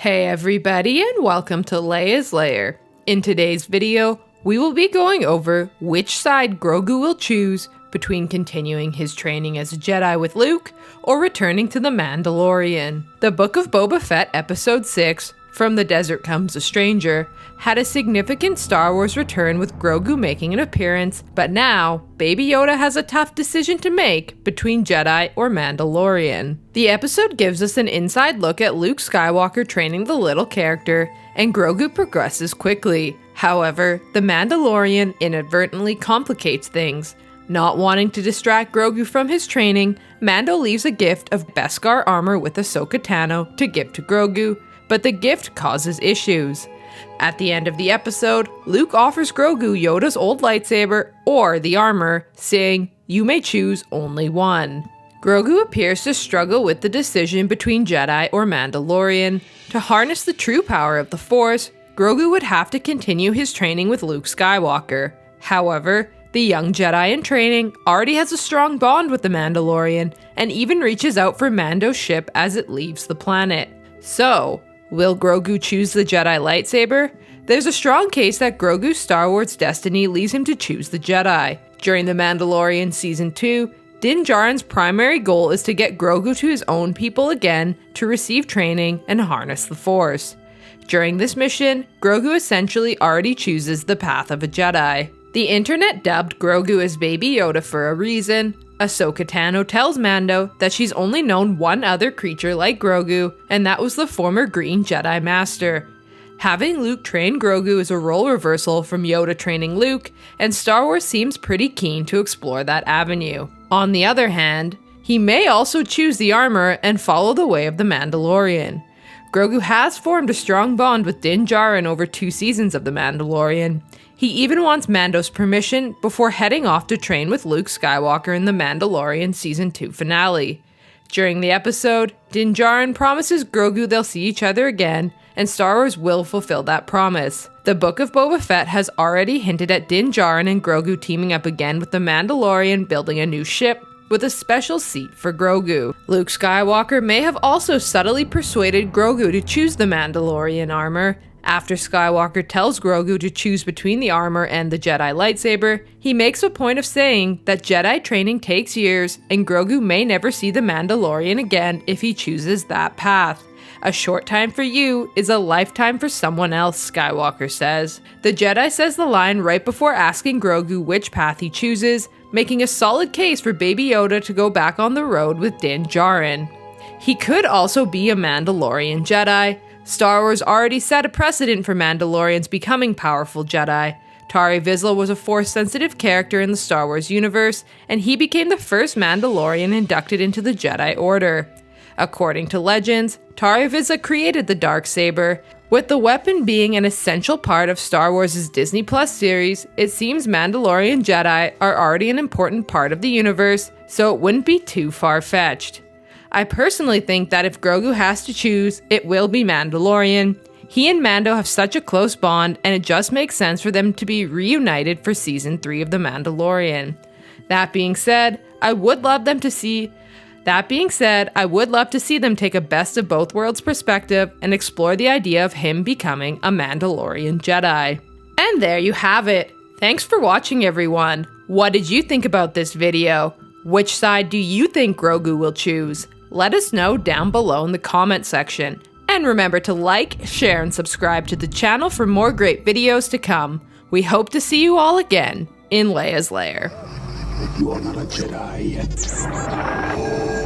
Hey everybody, and welcome to Leia's Lair. In today's video, we will be going over which side Grogu will choose between continuing his training as a Jedi with Luke or returning to the Mandalorian. The Book of Boba Fett Episode 6, From the Desert Comes a Stranger, had a significant Star Wars return with Grogu making an appearance, but now, Baby Yoda has a tough decision to make between Jedi or Mandalorian. The episode gives us an inside look at Luke Skywalker training the little character, and Grogu progresses quickly. However, the Mandalorian inadvertently complicates things. Not wanting to distract Grogu from his training, Mando leaves a gift of Beskar armor with Ahsoka Tano to give to Grogu, but the gift causes issues. At the end of the episode, Luke offers Grogu Yoda's old lightsaber or the armor, saying, "You may choose only one." Grogu appears to struggle with the decision between Jedi or Mandalorian. To harness the true power of the Force, Grogu would have to continue his training with Luke Skywalker. However, the young Jedi in training already has a strong bond with the Mandalorian and even reaches out for Mando's ship as it leaves the planet. So, will Grogu choose the Jedi lightsaber? There's a strong case that Grogu's Star Wars destiny leads him to choose the Jedi. During The Mandalorian Season 2, Din Djarin's primary goal is to get Grogu to his own people again to receive training and harness the Force. During this mission, Grogu essentially already chooses the path of a Jedi. The internet dubbed Grogu as Baby Yoda for a reason. Ahsoka Tano tells Mando that she's only known one other creature like Grogu, and that was the former Green Jedi Master. Having Luke train Grogu is a role reversal from Yoda training Luke, and Star Wars seems pretty keen to explore that avenue. On the other hand, he may also choose the armor and follow the way of the Mandalorian. Grogu has formed a strong bond with Din Djarin over 2 seasons of The Mandalorian. He even wants Mando's permission before heading off to train with Luke Skywalker in The Mandalorian Season 2 finale. During the episode, Din Djarin promises Grogu they'll see each other again, and Star Wars will fulfill that promise. The Book of Boba Fett has already hinted at Din Djarin and Grogu teaming up again with the Mandalorian building a new ship, with a special seat for Grogu. Luke Skywalker may have also subtly persuaded Grogu to choose the Mandalorian armor. After Skywalker tells Grogu to choose between the armor and the Jedi lightsaber, he makes a point of saying that Jedi training takes years and Grogu may never see the Mandalorian again if he chooses that path. A short time for you is a lifetime for someone else, Skywalker says. The Jedi says the line right before asking Grogu which path he chooses, making a solid case for Baby Yoda to go back on the road with Din Djarin. He could also be a Mandalorian Jedi. Star Wars already set a precedent for Mandalorians becoming powerful Jedi. Tari Vizsla was a Force-sensitive character in the Star Wars universe, and he became the first Mandalorian inducted into the Jedi Order. According to legends, Tari Vizsla created the Darksaber. With the weapon being an essential part of Star Wars' Disney Plus series, it seems Mandalorian Jedi are already an important part of the universe, so it wouldn't be too far-fetched. I personally think that if Grogu has to choose, it will be Mandalorian. He and Mando have such a close bond, and it just makes sense for them to be reunited for Season 3 of The Mandalorian. That being said, I would love to see them take a best of both worlds perspective and explore the idea of him becoming a Mandalorian Jedi. And there you have it. Thanks for watching, everyone. What did you think about this video? Which side do you think Grogu will choose? Let us know down below in the comment section. And remember to like, share, and subscribe to the channel for more great videos to come. We hope to see you all again in Leia's Lair. You are not a Jedi yet.